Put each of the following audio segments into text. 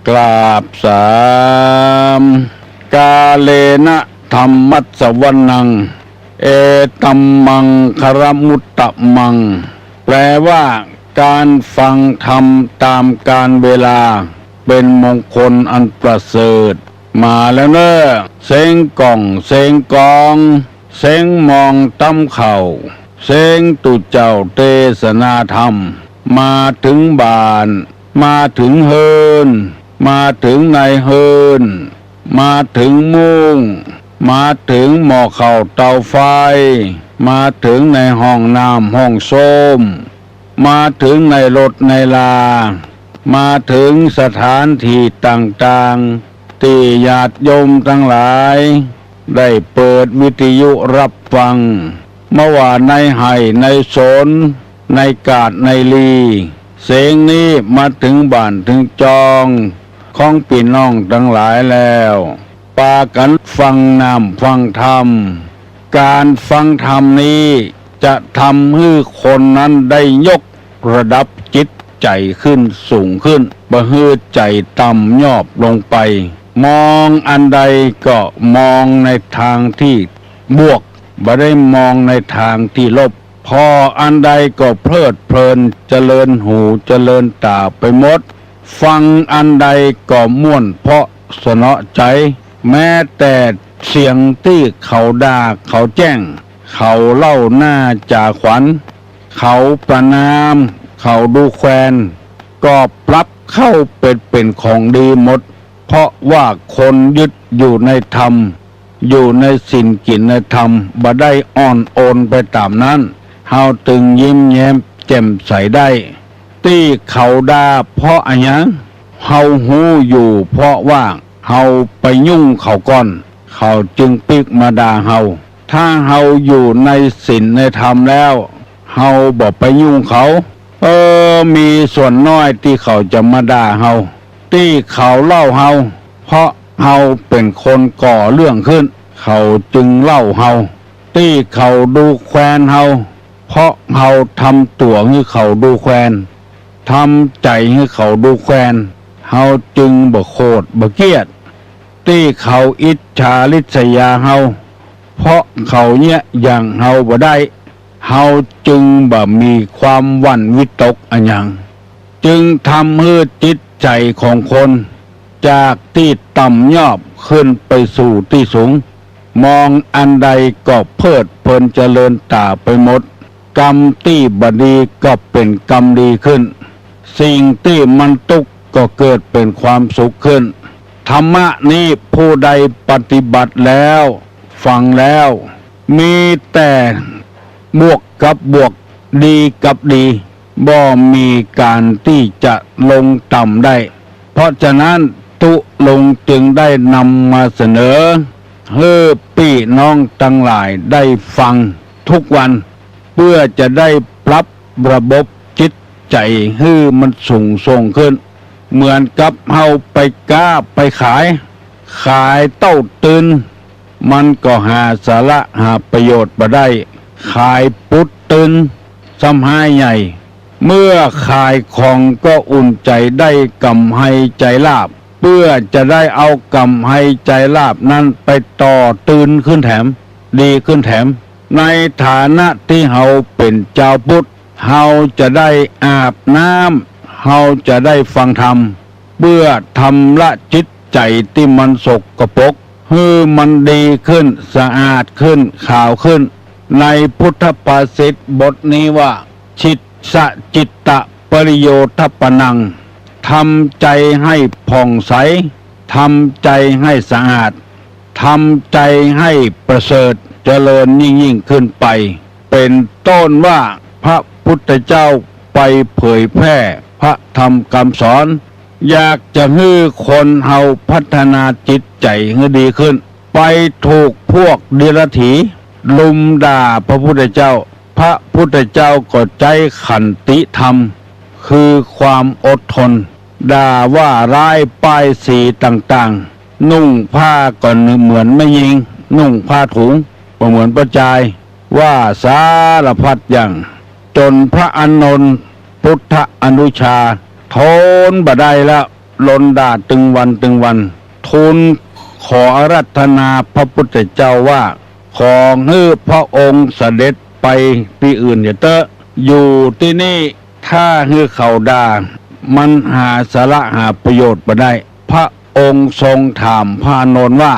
กราบสามกาเลนะธรรมัสสวนังเอตัมมังคารมุตตะมังแปลว่าการฟังธรรมตามกาลเวลาเป็นมงคลอันประเสริฐมาแล้วเนอะเสียงกล่องเสียงกองเสียงมองตั้มเข่าเสียงตุเจ้าเทศนาธรรมมาถึงบ้านมาถึงเฮินมาถึงในเฮินมาถึงมุ้งมาถึงหม้อข้าวเตาไฟมาถึงในห้องน้ำห้องส้มมาถึงในรถในลามาถึงสถานที่ต่างๆที่ญาติโยมทั้งหลายได้เปิดวิทยุรับฟังเมื่อวานในไห่ในสนในกาดในลีเสียงนี้มาถึงบ้านถึงจองของพี่น้องทั้งหลายแล้วปากันฟังนำฟังธรรมการฟังธรรมนี้จะทำให้คนนั้นได้ยกระดับจิตใจขึ้นสูงขึ้นบ่ให้ใจต่ำยอบลงไปมองอันใดก็มองในทางที่บวกบ่ได้มองในทางที่ลบพออันใดก็เพลิดเพลินเจริญหูเจริญตาไปหมดฟังอันใดก็ม่วนเพราะสนอใจแม้แต่เสียงที่เขาด่าเขาแจ้งเขาเล่าหน้าจ่าขวัญเขาประนามเขาดูแคลนก็ปรับเข้าเป็นของดีหมดเพราะว่าคนยึดอยู่ในธรรมอยู่ในศีลกินในธรรมบ่ได้อ่อนโอนไปตามนั้นเฮาตึงยิ้มแย้มแจ่มใสได้ที่เขาด่าเพราะอะไรหยังเฮาหูอยู่เพราะว่าเฮาไปยุ่งเขาก่อนเขาจึงปิกมาด่าเฮาถ้าเฮาอยู่ในศีลในธรรมแล้วเฮาบ่ไปยุ่งเขามีส่วนน้อยที่เขาจะมาด่าเฮาที่เขาเล่าเฮาเพราะเฮาเป็นคนก่อเรื่องขึ้นเขาจึงเล่าเฮาที่เขาดูแคลนเฮาเพราะเฮาทำตัวให้เขาดูแคลนทำใจให้เขาดูแคลนเฮาจึงบ่โคตรบ่เกลียดที่เขาอิจฉาริษยาเฮาเพราะเขาเนี่ยอย่างเฮาบ่ได้เฮาจึงบ่มีความหวั่นวิตกอันหยังจึงทำให้จิตใจของคนจากที่ต่ำยอบขึ้นไปสู่ที่สูงมองอันใดก็เพลิดเพลินเจริญตาไปหมดกรรมที่บดีก็เป็นกรรมดีขึ้นสิ่งที่มันทุกข์ก็เกิดเป็นความสุขขึ้นธรรมะนี้ผู้ใดปฏิบัติแล้วฟังแล้วมีแต่บวกกับบวกดีกับดีบ่มีการที่จะลงต่ำได้เพราะฉะนั้นตุลงจึงได้นำมาเสนอให้พี่น้องทั้งหลายได้ฟังทุกวันเพื่อจะได้ปรับระบบจิตใจให้มันสูงส่งขึ้นเหมือนกับเฮาไปก้าไปขายเต้าตื่นมันก็หาสาระหาประโยชน์บ่ได้ขายปุดตื่นซ้ำหายใหญ่เมื่อขายของก็อุ่นใจได้กำให้ใจลาบเพื่อจะได้เอากำให้ใจลาบนั้นไปต่อตื่นขึ้นแถมดีขึ้นแถมในฐานะที่เฮาเป็นเจ้าพุทธเฮาจะได้อาบน้ำเฮาจะได้ฟังธรรมเพื่อทำละจิตใจที่มันสกปรกให้มันดีขึ้นสะอาดขึ้นขาวขึ้นในพุทธภาษิตบทนี้ว่าชิตสะจิตตะปริโยทัปปนังทำใจให้ผ่องใสทำใจให้สะอาดทำใจให้ประเสริฐเจริญยิ่งขึ้นไปเป็นต้นว่าพระพุทธเจ้าไปเผยแพร่พระธรรมคำสอนอยากจะให้คนเฮาพัฒนาจิตใจให้ดีขึ้นไปถูกพวกเดรัจฉีลุมด่าพระพุทธเจ้าพระพุทธเจ้าก็ใจขันติธรรมคือความอดทนด่าว่าร้ายป้ายสีต่างๆนุ่งผ้าก็เหมือนไม่ยิงนุ่งผ้าถุงก็เหมือนประจายว่าสารพัดอย่างจนพระอานนท์พุทธอนุชาทนบ่ได้แล้ว ลนด่าตึงวันทูลขออาราธนาพระพุทธเจ้าว่าขอให้พระองค์เสด็จไปที่อื่นอย่าเตอะอยู่ที่นี่ถ้าให้เขาด่ามันหาสาระหาประโยชน์มาได้พระองค์ทรงถามพระอานนท์ว่า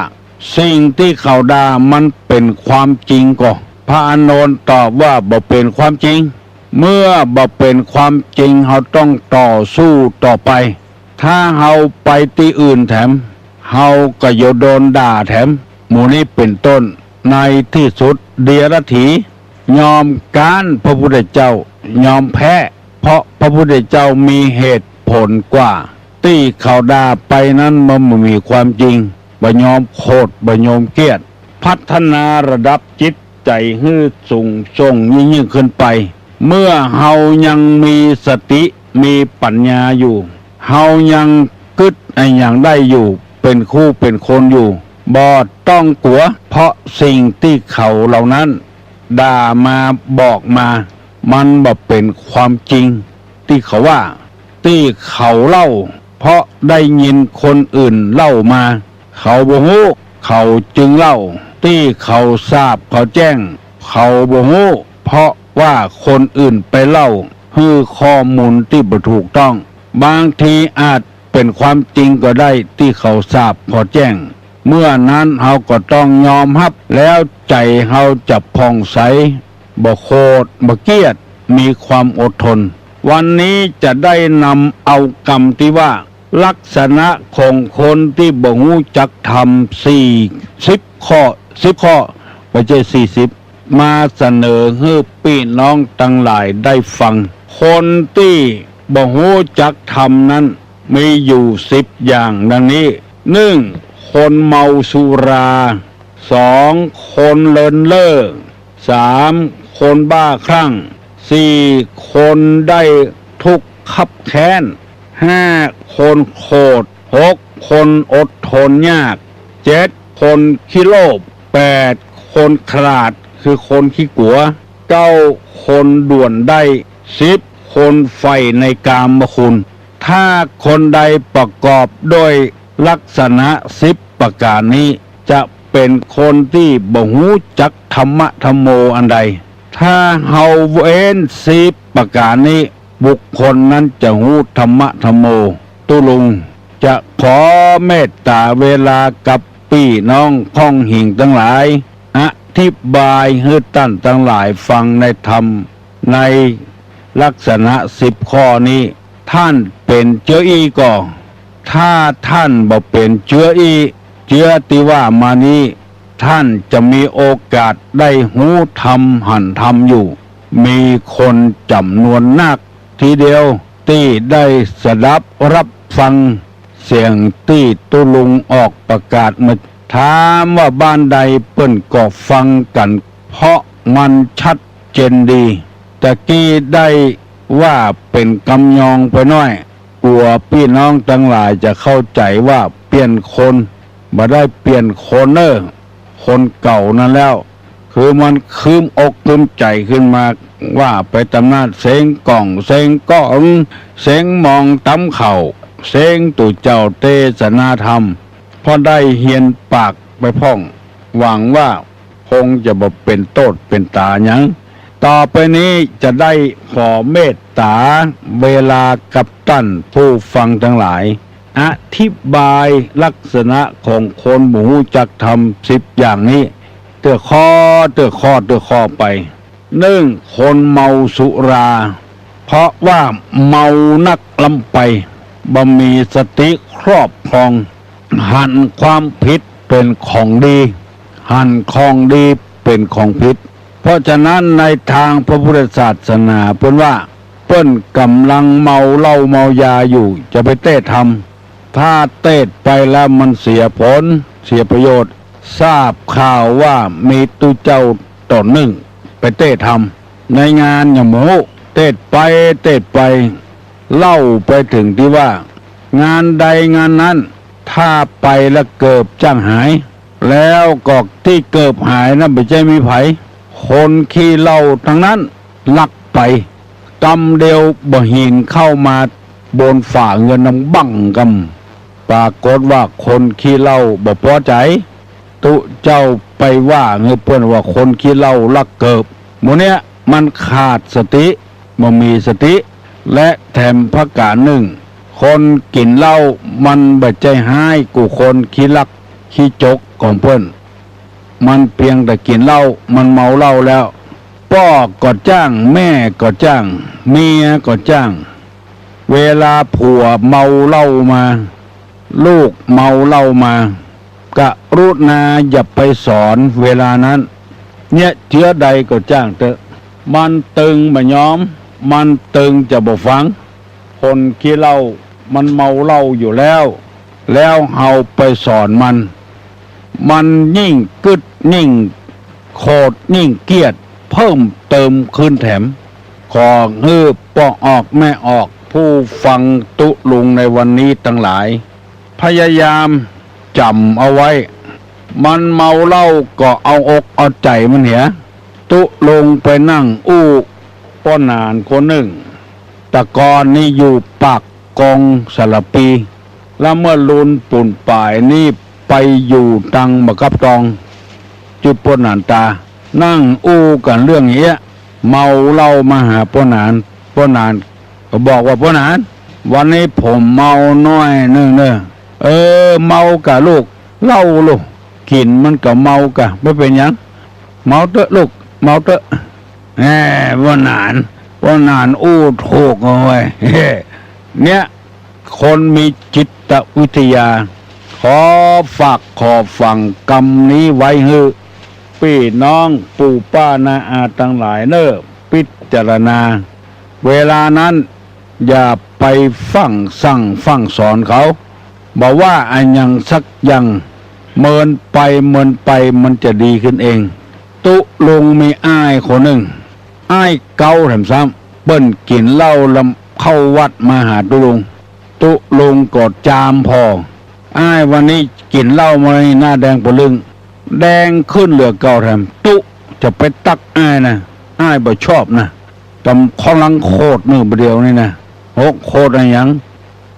สิ่งที่เขาด่ามันเป็นความจริงก่อพระอานนท์ตอบว่าบ่เป็นความจริงเมื่อบ่เป็นความจริงเขาต้องต่อสู้ต่อไปถ้าเขาไปที่อื่นแถมเขาก็โยโดนด่าแถมหมู่นี้เป็นต้นในที่สุดเดียรถียอมการพระพุทธเจ้ายอมแพ้เพราะพระพุทธเจ้ามีเหตุผลกว่าที่เขาด่าไปนั้นมันไม่มีความจริงบ่ยอมโคตรบ่ยอมเกียรติพัฒนาระดับจิตใจให้สูงส่งยิ่งขึ้นไปเมื่อเฮายังมีสติมีปัญญาอยู่เฮายังกึดไอ้อย่างได้อยู่เป็นคู่เป็นคนอยู่บ่ต้องกลัวเพราะสิ่งที่เขาเหล่านั้นด่ามาบอกมามันบ่เป็นความจริงที่เขาว่าที่เขาเล่าเพราะได้ยินคนอื่นเล่ามาเขาบ่ฮู้เขาจึงเล่าที่เขาทราบเขาแจ้งเขาบ่ฮู้เพราะว่าคนอื่นไปเล่าให้ข้อมูลที่บ่ถูกต้องบางทีอาจเป็นความจริงก็ได้ที่เขาทราบเขาแจ้งเมื่อนั้นเฮาก็ต้องยอมรับแล้วใจเฮาจะผ่องใสบ่โคตรบ่เกียจมีความอดทนวันนี้จะได้นำเอากรรมที่ว่าลักษณะของคนที่บ่รู้จักทำ40 ข้อ10 ข้อไม่ใช่40มาเสนอให้พี่น้องทั้งหลายได้ฟังคนที่บ่รู้จักทำนั้นมีอยู่10อย่างดังนี้1คนเมาสุรา2คนเลินเล่อ3คนบ้าคลั่ง4คนได้ทุกข์คับแค้น5คนโคตร6คนอดทนยาก7คนขี้โลภ8คนขลาดคือคนขี้กลัว9คนด่วนได้10คนใฝ่ในกามคุณถ้าคนใดประกอบด้วยลักษณะ10ประการนี้จะเป็นคนที่บ่รู้จักธรรมะธรรมโมอันใดถ้าเฮาเว้น10ประการนี้บุคคลนั้นจะรู้ธรรมะธรรมโมตุลุงจะขอเมตตาเวลากับพี่น้องพ้องหิ่งทั้งหลายอธิบายให้ท่านทั้งหลายฟังในธรรมในลักษณะ10ข้อนี้ท่านเป็นเจืออีก่อถ้าท่านบ่เป็นเจืออีเจือที่ว่ามานี้ท่านจะมีโอกาสได้หูธรรมหันธรรมอยู่มีคนจำนวนนักทีเดียวที่ได้สดับรับฟังเสียงที่ตุลุงออกประกาศมาถามว่าบ้านใดเปิ้นก็ฟังกันเพราะมันชัดเจนดีตะกี้ได้ว่าเป็นกำยองไปหน่อยกลัวพี่น้องทั้งหลายจะเข้าใจว่าเปลี่ยนคนบ่ได้เปลี่ยนคนคนเก่านั่นแล้วคือมันคืมอกคืมใจขึ้นมาว่าไปตำนานเสงกล่องเสงก้องเสงมองตำเข่าเสงตู่เจ้าเทศนาธรรมพอได้เฮียนปากไปพ่องหวังว่าคงจะบ่เป็นโทษเป็นตาหยังต่อไปนี้จะได้ขอเมตตาเวลากับท่านผู้ฟังทั้งหลายอธิบายลักษณะของคนหมูจักทำ10อย่างนี้เตือข้อไปคนเมาสุราเพราะว่าเมานักลำไปบ่มีสติครอบครองหันความผิดเป็นของดีหันของดีเป็นของผิดเพราะฉะนั้นในทางพระพุทธศาสนาเพิ่นว่าเปิ้นกำลังเมาเหล้าเมายาอยู่จะไปเต้ทำถ้าเต้ไปแล้วมันเสียผลเสียประโยชน์ทราบข่าวว่ามีตุเจ้าตนหนึ่งไปเต้ทำในงานอย่างหมูเต้ไปเล่าไปถึงที่ว่างานใดงานนั้นถ้าไปแล้วเกิบจ้างหายแล้วก็ที่เกิบหายนั้นไม่ใช่มีไผคนขี้เหล้าทั้งนั้นลักไปกำเดียวบ่หินเข้ามาบนฝ่าเงินน้ำบังกำ ปรากฏว่าคนขี้เหล้าบ่พอใจตุเจ้าไปว่าเงือเปิ้นว่าคนขี้เหล้าลักเกิบหมู่เนี้ยมันขาดสติบ่มีสติและแถมพระกาหนึ่งคนกินเหล้ามันบ่ใจหายกูคนขี้ลักขี้จกของเปิ้นมันเพียงแต่กินเหล้ามันเมาเหล้าแล้วพ่อก็จ้างแม่ก็จ้างเมียก็จ้างเวลาผัวเมาเหล้ามาลูกเมาเหล้ามากรุณาอย่าไปสอนเวลานั้นเนี่ยเชื้อใดก็จ้างเถอะมันตึงบ่ยอมมันตึงจะบ่ฟังคนขี้เหล้ามันเมาเหล้าอยู่แล้วเฮาไปสอนมันยิ่งกึดยิ่งโคตรยิ่งเกลียดเพิ่มเติมขึ้นแถมขอฮื้อป้อออกแม่ออกผู้ฟังตุลุงในวันนี้ทั้งหลายพยายามจำเอาไว้มันเมาเหล้าก็เอาอกเอาใจมันเหียตุลงไปนั่งอู้ป้อนานคนหนึ่งตะกอนนี่อยู่ปากกองสารปีแล้วเมื่อลุนปุ่นป่ายนี่ไปอยู่ตังบกับตองจุดป้อนานตานั่งอู้กันเรื่องเหี้ยเมาเหล้ามาหาป้อนานก็บอกว่าป้อนานวันนี้ผมเมาน้อยนึงเนอะเมากะลูกเหล้าลูกกินมันก็เมากะไม่เป็นหยังเมาเตอะลูกเมาเตอะป้อนานอู้ถูกเอาไว้เนี่ยคนมีจิตวิทยาขอฝากขอฟังกรรมนี้ไว้ให้พี่น้องปู่ป้านาอาทั้งหลายเน้อพิจารณาเวลานั้นอย่าไปฟังสั่งฟังสอนเขาบอกว่าอันยังสักยังเมินไปมันจะดีขึ้นเองตุลุงมีอ้ายคนหนึ่งอ้ายเก่าแถมซ้ำเปิ้นกินเหล้าลำเข้าวัดมาหาตุลุงกอดจามพออ้ายวันนี้กินเหล้ามาหน้าแดงปะลึงแดงขึ้นเหลือเก่าแถมตุจะไปตักอ้ายนะอ้ายบ่ชอบนะตำข้อลังโคตรมือเดียวนี่นะโคตรอะไรยัง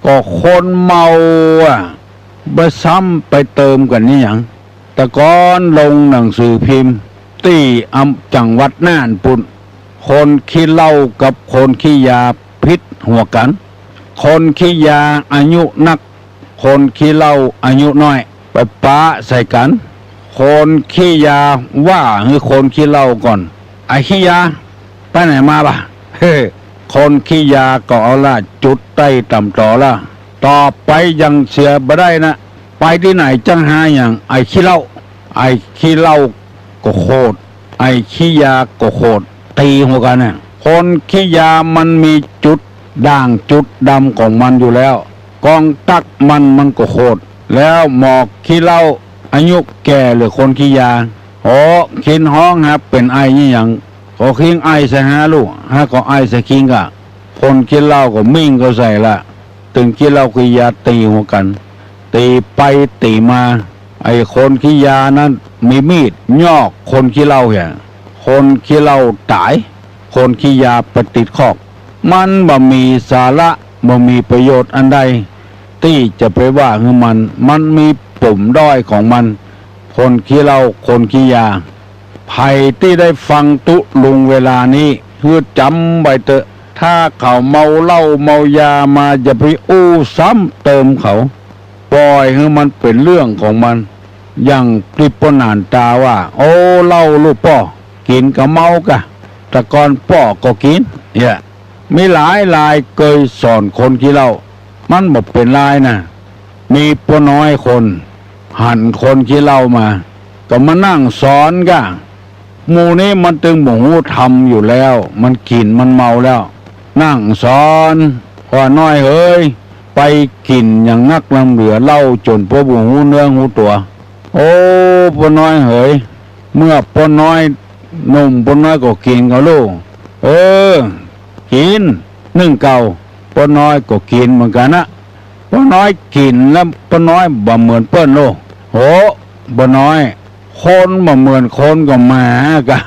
ก็คนเมาไปซ้ำไปเติมกันนี่อย่างแต่ก่อนลงหนังสือพิมพ์ที่จังหวัดน่านปุ่นคนขี้เหล้ากับคนขี้ยาพิษหัวกันคนขี้ยาอายุนักคนขี้เหล้าอายุน้อยไปป้าใส่กันคนขี้ยาว่าคือคนขี้เหล้าก่อนไอ้ขี้ยาไปไหนมาบ่ะคนขี้ยาก็เอาละจุดใต้ต่ำต่อละต่อไปยังเสียบ่ได้นะไปที่ไหนจังหาอย่างไอ้ขี้เหล้าก็โคตรไอ้ขี้ยาก็โคตรตีหัวกันเนี่ยคนขี้ยามันมีจุดด่างจุดดำของมันอยู่แล้วกองตักมันก็โคตรแล้วหมอกขี้เหล้าอายุแก่หรือคนขี้ยาคินห้องครับเป็นไอ้นี่อย่างขอคิงไอ้ใส่ฮะลูกฮะก็ไอ้ใส่คิงกะคนขี้เหล้าก็มิ่งก็ใส่ละถึงขี้เหล้าขี้ยาตีหัวกันตีไปตีมาไอ้คนขี้ยานั้นมีมีดยอกคนขี้เหล้าอย่างคนขี้เหล้าตายคนขี้ยาปฏิดคอกมันบ่มีสาระบ่มีประโยชน์อันใดที่จะไปว่าคือมันมีปุ่มด้อยของมันคนขี้เหล้าคนขี้ยาไผ่ที่ได้ฟังตุลุงเวลานี้คือจำไว้เถอะถ้าเขาเมาเหล้าเมายามาอย่าไปอู้ซ้ำเติมเขาปล่อยให้มันเป็นเรื่องของมันอย่างปริปนานตาว่าโอ้เหล้าลูกป่อกินกับเมากะแต่ก่อนป่อก็กินเนี่ยมีหลายเคยสอนคนขี้เหล้ามันบอกเป็นลายนะมีป้าน้อยคนหันคนขี้เหล้ามาก็มานั่งสอนกะหมู่นี้มันตึงหมูทำอยู่แล้วมันกินมันเมาแล้วนั่งสอนว่าน้อยเอ้ยไปกินอย่างนักลำเหลือเหล้าจนพวกหูเนื้อหูตัวโอ้ป้าน้อยเฮ้ยเมื่อป้าน้อยหนุ่มป้าน้อยก็กินกับลูกกินนึ่งเก่าป้าน้อยก็กินเหมือนกันนะป้าน้อยกินแล้วป้าน้อยบ่เหมือนเปิ้นโลป้าน้อยคนบ่เหมือนคนก็หมากะ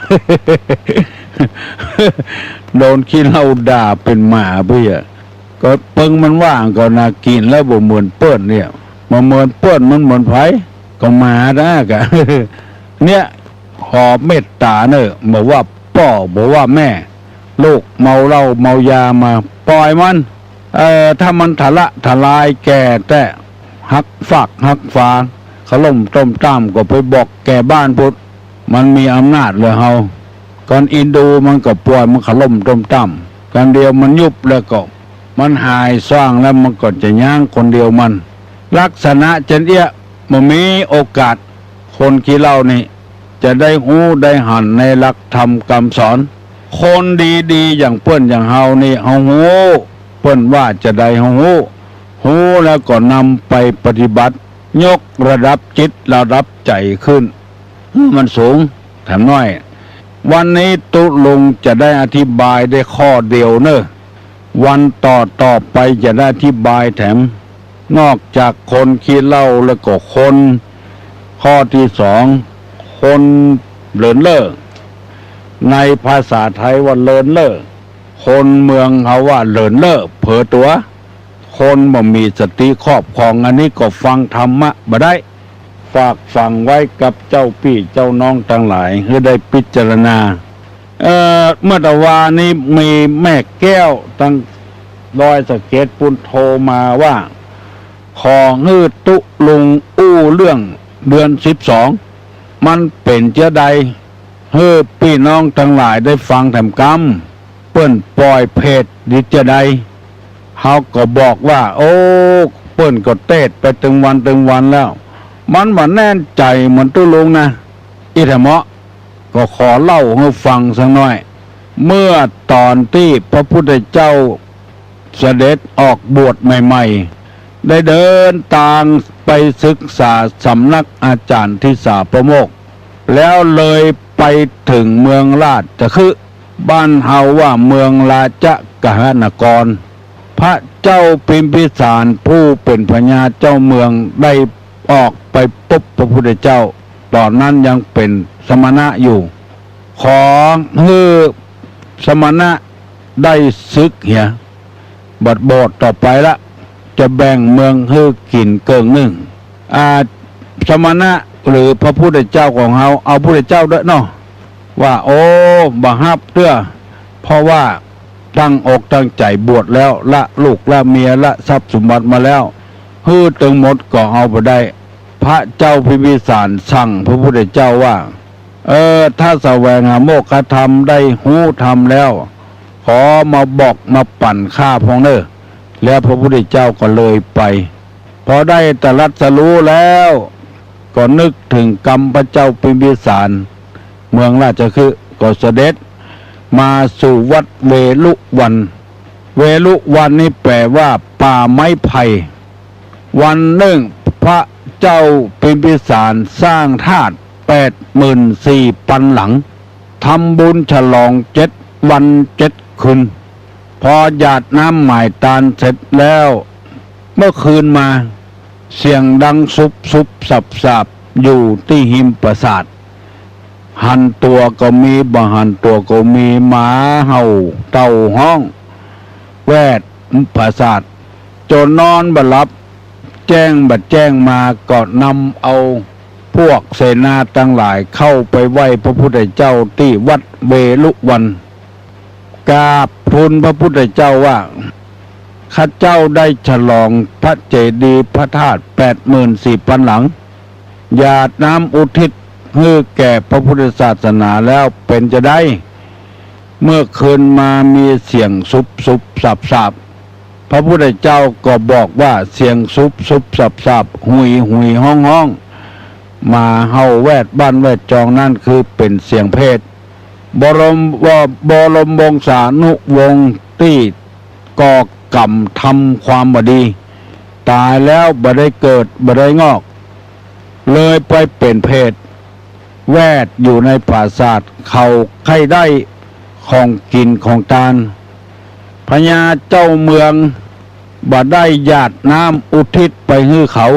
โดนขี้เหล้าด่าเป็นหมาเพื่อก็เปิงมันว่างก็น่ากินแล้วบ่เหมือนเปิ้นเนี่ย มาเหมือนเปื้อนมันเหมือนไผก็มาได้กะ เนี่ยขอเมตตาเนอะบอกว่าพ่อบอกว่าแม่ลูกเมาเหล้าเมายามาปล่อยมันถ้ามันทะละทลายแก่แต่หักฝักหักฟางขล่มต้มต้ามก็ไปบอกแก่บ้านพุทธมันมีอำนาจเลยเฮาก่อนอินดูมันก็ปล่อยมันขล่มต้มต้ามกันเดียวมันยุบแล้วก็มันหายสร้างแล้วมันก็จะย่างคนเดียวมันลักษณะเจนเอี้ยมันมีโอกาสคนขี้เหล้านี่จะได้หูได้หันในหลักธรรมคำสอนคนดีๆอย่างเปิ้นอย่างเฮานี่เฮาหูเปิ้นว่าจะได้เฮาหูแล้วก็นำไปปฏิบัติยกระดับจิตระดับใจขึ้นมันสูงแถมน้อยวันนี้ตุลุงจะได้อธิบายได้ข้อเดียวเนอะวันต่อไปจะได้อธิบายแถมนอกจากคนขี้เหล้าแล้วก็คนข้อที่สองคนเลินเล่อในภาษาไทยว่าเลินเล่อคนเมืองเขาว่าเลินเล่อเผลอตัวคนบ่มีสติครอบครองอันนี้ก็ฟังธรรมะบ่ได้ฝากฟังไว้กับเจ้าพี่เจ้าน้องทั้งหลายให้ได้พิจารณาเมื่อตะวานี้มีแม่แก้วตั้งรอยสะเก็ดปุนโทรมาว่าขอฮื้อตุลุงอู้เรื่องเดือน12มันเป็นเจ้าใดเฮ้อพี่น้องทั้งหลายได้ฟังแถมกรรมเปิ้นปล่อยเพศดิเจ้าใดเฮาก็บอกว่าโอ้เปิ้นก็เตดไปตึงวันแล้วมันบ่แน่นใจเหมือนตุลุงนะอิธะเหมาะก็ขอเล่าให้ฟังสักหน่อยเมื่อตอนที่พระพุทธเจ้าเสด็จออกบวชใหม่ๆได้เดินทางไปศึกษาสำนักอาจารย์ทิสาประโมกแล้วเลยไปถึงเมืองราชคือบ้านเฮาว่าเมืองราชกหนกรพระเจ้าพิมพิสารผู้เป็นพญาเจ้าเมืองได้ออกไปพบพระพุทธเจ้าตอนนั้นยังเป็นสมณะอยู่ขอให้สมณะได้ศึกเหียบัดโบสต่อไปละจะแบ่งเมืองให้กินเกิงหนึ่งสมณะหรือพระพุทธเจ้าของเราเอาพระพุทธเจ้าด้วยเนาะว่าโอ้บ่ฮับเตื้อเพราะว่าตั้งอกตั้งใจบวชแล้วละลูกละเมียละทรัพย์สมบัติมาแล้วฮื้อตึงหมดก็เอาไปได้พระเจ้าพิมพิสารสั่งพระพุทธเจ้าว่าถ้าแสวงหาโมกขธรรมได้หูธรรมแล้วขอมาบอกมาปั่นข้าพองเนอแล้วพระพุทธเจ้าก็เลยไปพอได้ตรัสรู้แล้วก็นึกถึงกรรมพระเจ้าพิมพิสารเมืองราชคฤห์ก็เสด็จมาสู่วัดเวลุวันเวลุวันนี่แปลว่าป่าไม้ไผ่วันหนึ่งพระเจ้าพิมพิสารสร้างธาตุ84,000 หลังทำบุญฉลอง7 วัน 7 คืนพอหยาดน้ำหมายตาลเสร็จแล้วเมื่อคืนมาเสียงดังซุบสับอยู่ที่หิมปราสาทหันตัวก็มีบ่หันตัวก็มีหมาเห่าเต่าห้องแวดปราสาทจนนอนบ่หลับแจ้งมาก็นำเอาพวกเสนาทั้งหลายเข้าไปไหว้พระพุทธเจ้าที่วัดเวลุวันกราบทูลพระพุทธเจ้าว่าข้าเจ้าได้ฉลองพระเจดีย์พระธาตุ84,000 หลังหยาดน้ำอุทิศให้แก่พระพุทธศาสนาแล้วเป็นจะได้เมื่อคืนมามีเสียงซุบสับพระพุทธเจ้าก็บอกว่าเสียงซุบสับหุยห้องมาเฮาแวดบ้านแวดจองนั่นคือเป็นเสียงเพศบรมวงศานุวงศ์ที่ก่อกรรมทำความบดีตายแล้วบ่ได้เกิดบ่ได้งอกเลยไปเป็นเพศแวดอยู่ในปราสาทเขาใครได้ของกินของทานพญาเจ้าเมืองบ่ได้หยาดน้ำอุทิศไปให้เขา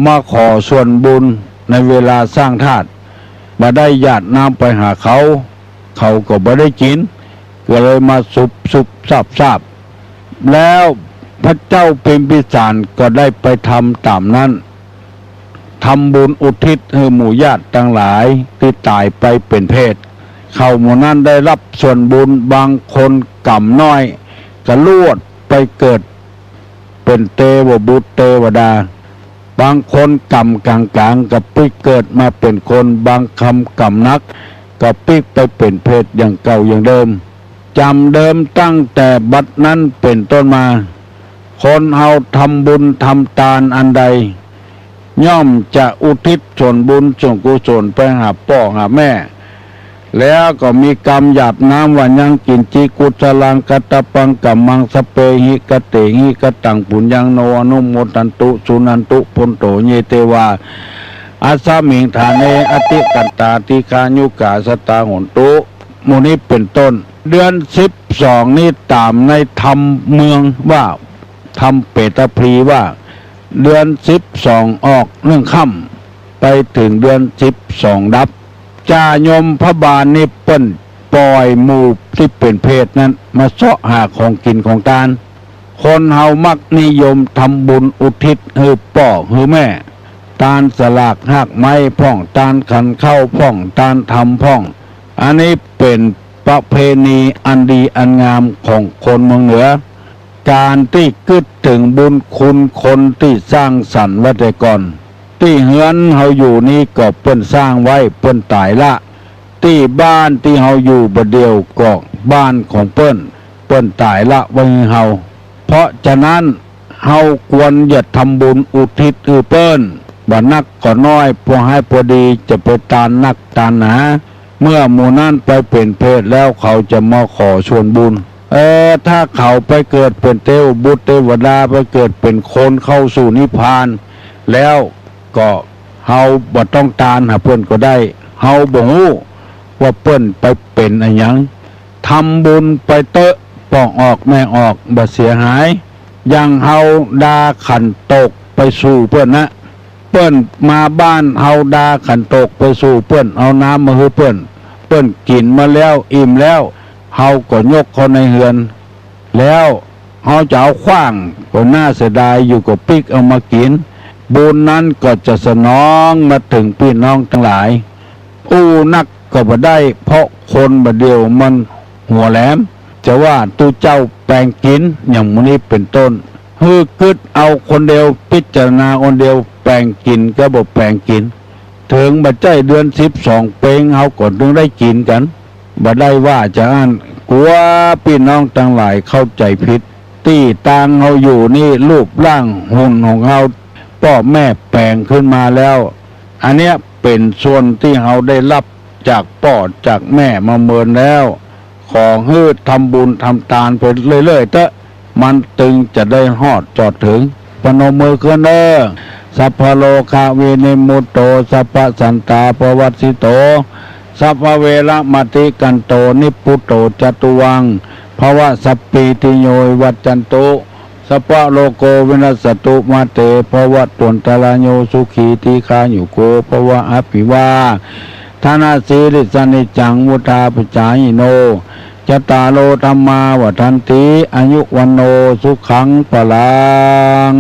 มาขอส่วนบุญในเวลาสร้างธาตุบ่ได้หยาดน้ำไปหาเขาก็บ่ได้กินก็เลยมาซุบสับแล้ว พระเจ้าพิมพิสารก็ได้ไปทำตามนั้นทำบุญอุทิศให้หมู่ญาติทั้งหลายที่ตายไปเป็นเพศเขาหมู่นั้นได้รับส่วนบุญบางคนกำน้อยก็ลวดไปเกิดเป็นเทวบุตรเทวดาบางคนกำกลางๆกับปิกเกิดมาเป็นคนบางคำกำนักกับปิกไปเป็นเพศอย่างเก่าอย่างเดิมจำเดิมตั้งแต่บัดนั้นเป็นต้นมาคนเฮาทำบุญทำทานอันใดย่อมจะอุทิศส่วนบุญส่วนกุศลไปหาพ่อหาแม่แล้วก็มีกรรมหยาบน้ำวันยังกินจิกุศลังกัตตปังกัมมังสเปหิกเตหิกตังปุญญังโนอนุโมทันตุสุนันตุพุนโตเยเตวาอาสามิงฐานเนอติกันตาติคายุกาสตาหนตุมูนี้เป็นต้นเดือน12นี้ตามในธรรมเมืองว่าธรรมเปตพรีว่าเดือน12ออกเรื่องค่ำไปถึงเดือน12ดับจายมพระบาลนี่เปิ้นปล่อยหมู่ที่เป็นเพศนั้นมาเสาะหาของกินของทานคนเฮามักนิยมทำบุญอุทิศให้พ่อให้แม่ทานสลากหักไม้พ่องทานขันเข้าพ่องทานทำพ่องอันนี้เป็นประเพณีอันดีอันงามของคนเมืองเหนือการที่กึศถึงบุญคุณคนที่สร้างสรรค์ไว้แต่ก่อนที่เฮือนเฮาอยู่นี่ก็เปิ้นสร้างไว้เปิ้นตายละที่บ้านที่เฮาอยู่บ่เดียวก็บ้านของเปิ้นตายละไว้ให้เฮาเพราะฉะนั้นเฮาควรอย่าทำบุญอุทิศเปิ้นบ่นักก็น้อยพอให้พอดีจะไปตานนักตานหนาเมื่อหมู่นั้นไปเป็นเพศแล้วเขาจะมาขอส่วนบุญถ้าเขาไปเกิดเป็นเทวบุตรเทวดาไปเกิดเป็นคนเข้าสู่นิพพานแล้วก็เฮาบ่ต้องตานหาเพิ่นก็ได้เฮาบ่ฮู้ว่าเพิ่นไปเป็นอะไรหยังทำบุญไปเตอะป้องออกแม่ออกบ่เสียหายอย่างเฮาดาขันตกไปสู่เพิ่นนะเพิ่นมาบ้านเฮาดาขันตกไปสู่เพิ่นเอาน้ำมาให้เพิ่นกินมาแล้วอิ่มแล้วเฮาก็ยกเขาในเฮือนแล้วเฮาจะเอาขว้างก็น่าเสียดายอยู่กับปิกเอามากินบุญนั้นก็จะสนองมาถึงพี่น้องทั้งหลายผู้นักก็บ่ได้เพราะคนบ่เดียวมันหัวแหลมจะว่าตู้เจ้าแปลงกินอย่างนี้เป็นต้นฮือกึดเอาคนเดียวพิจารณาคนเดียวแปลงกินก็บ่แปลงกินถึงบ่ใจเดือน12เปงเฮาก็ถึงได้กินกันบ่ได้ว่าจะอ่านกลัวพี่น้องทั้งหลายเข้าใจผิดที่ต่างเฮาอยู่นี่รูปร่างหุ่นของเฮาพ่อแม่แปลงขึ้นมาแล้วอันเนี้ยเป็นส่วนที่เฮาได้รับจากพ่อจากแม่มาเมินแล้วขอให้ทำบุญทำทานไปเรื่อยๆเถอะมันตึงจะได้ฮอดจอดถึงปนมมือขึ้นสัพพโลกาวินิมุตโตสัพพสันตาปวัสสิโตสัพพเวระมติกันโตนิพุตโตจตุวังภวะสัพพิติโยวัจจันตุสัพพะโลโกวินัสสตุมาเตภวะตุนตรโยสุขีติคายุโกภวะอภิวาธนาสีริสนิจังวุธาปจายโนจตาโลธรรมาวัฏันติอายุวันโนสุขังปลัง